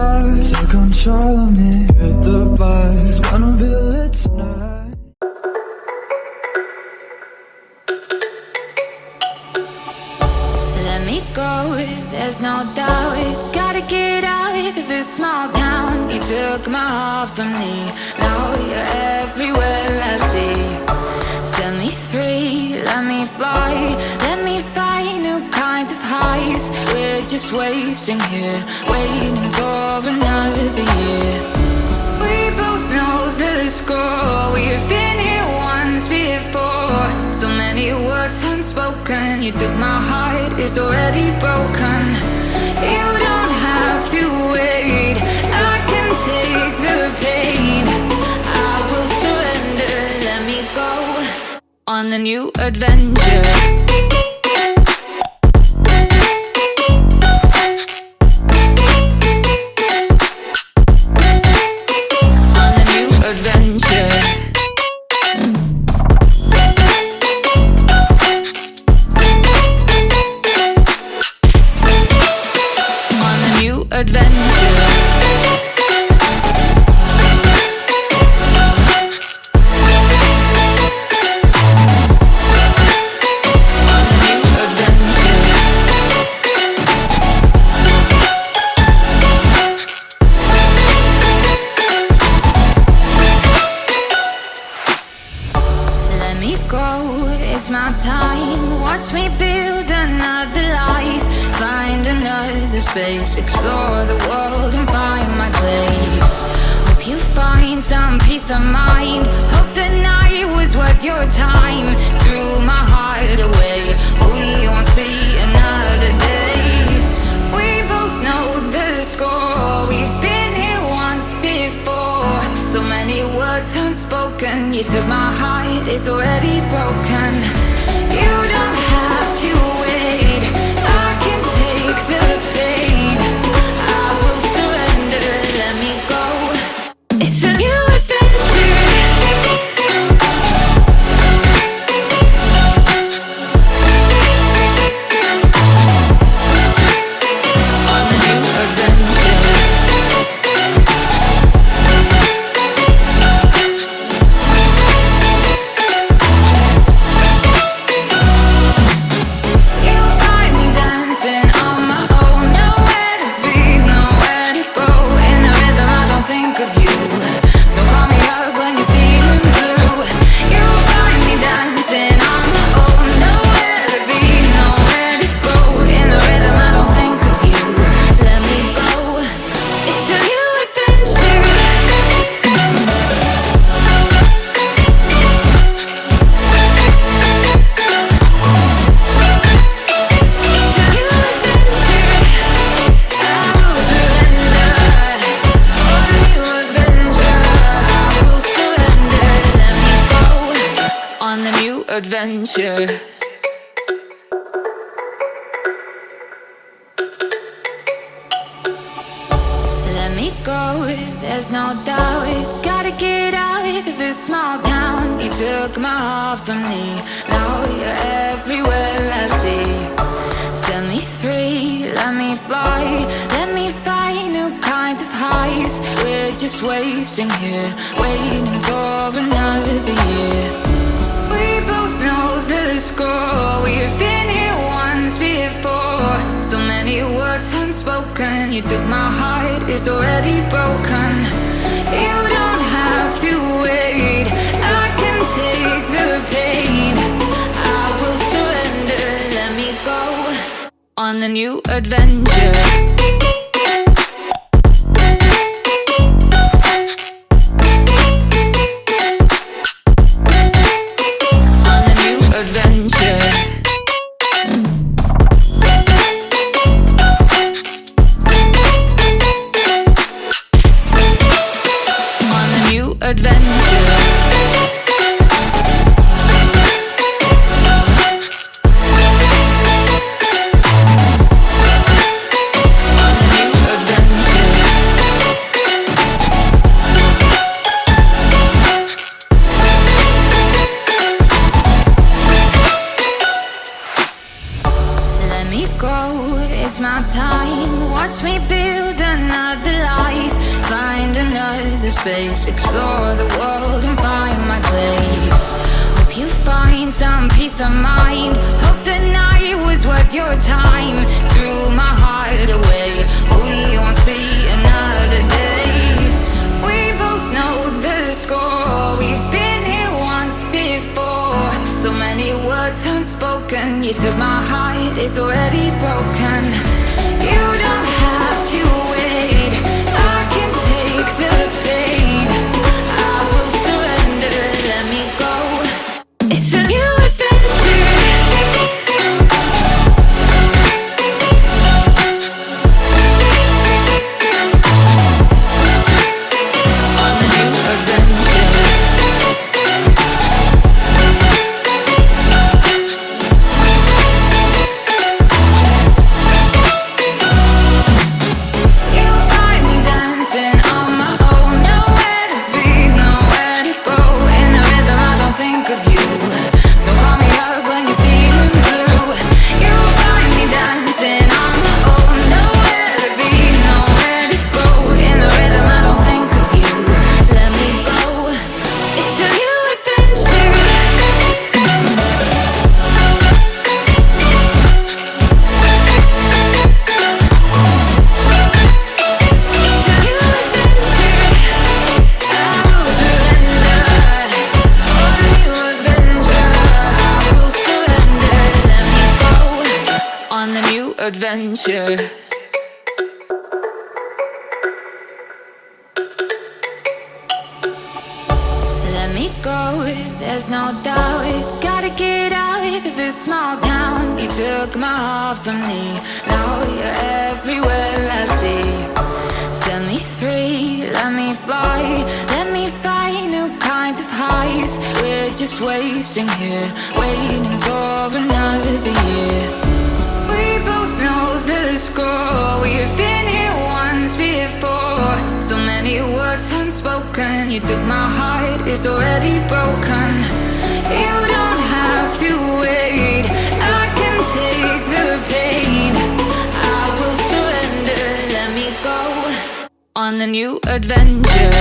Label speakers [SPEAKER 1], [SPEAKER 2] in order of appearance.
[SPEAKER 1] stars take control of me. Hit the vibes, gonna be lit tonight.
[SPEAKER 2] Let me go, there's no doubt. Gotta get out of this small town. You took my heart from me, now you're everywhere I see. Set me free, let me fly. Let me find new kinds of highs. We're just wasting here, waiting for another year. We both know the score. We've been here once before. So many words unspoken. You took my heart, it's already broken. You don't have to wait, I can take the pain. I will surrender, let me go on a new adventure. It's my time, watch me build another life. Find another space, explore the world and find my place. Hope you find some peace of mind. Hope the night was worth your time. Threw my heart away, we won't see another day. We both know the score, we've been here once before. So many words unspoken. You took my heart, it's already broken. You don't have to wait, I can take the pain. I will surrender, let me go. It's a new adventure. On a new adventure. Adventure. Let me go, there's no doubt. Gotta get out of this small town. You took my heart from me, now you're everywhere I see. Set me free, let me fly. Let me find new kinds of highs. We're just wasting here, waiting for another year. We both know the score. We've been here once before. So many words unspoken. You took my heart, it's already broken. You don't have to wait, I can take the pain. I will surrender, let me go on a new adventure. me go, it's my time. Watch me build another life. Find another space, explore the world and find my place. Hope you find some peace of mind. Hope the night was worth your time. Threw my heart away, we won't see another day. We both know the score, we've been here once before. So many words unspoken, you took my heart, it's already broken. You don't have to wait, I can take the pain. I will surrender, let me go. It's a new adventure. On the new adventure. You'll find me dancing on my own. Nowhere to be, nowhere to go. In the rhythm I don't think of you. Don't call me up when you're feeling blue. You'll find me dancing on my own. Nowhere to be, nowhere to go. In the rhythm I don't think of you. Let me go. It's a new adventure. It's a new adventure. I will surrender. On a new adventure. I will surrender. Let me go. On the new adventure. Let me go, there's no doubt. Gotta get out of this small town. You took my heart from me, now you're everywhere I see. Set me free, let me fly. Let me find new kinds of highs. We're just wasting here, waiting for another year. We both know the score, we've been here once before. So many words unspoken, you took my heart, it's already broken. You don't have to wait, I can take the pain. I will surrender, let me go. On a new adventure.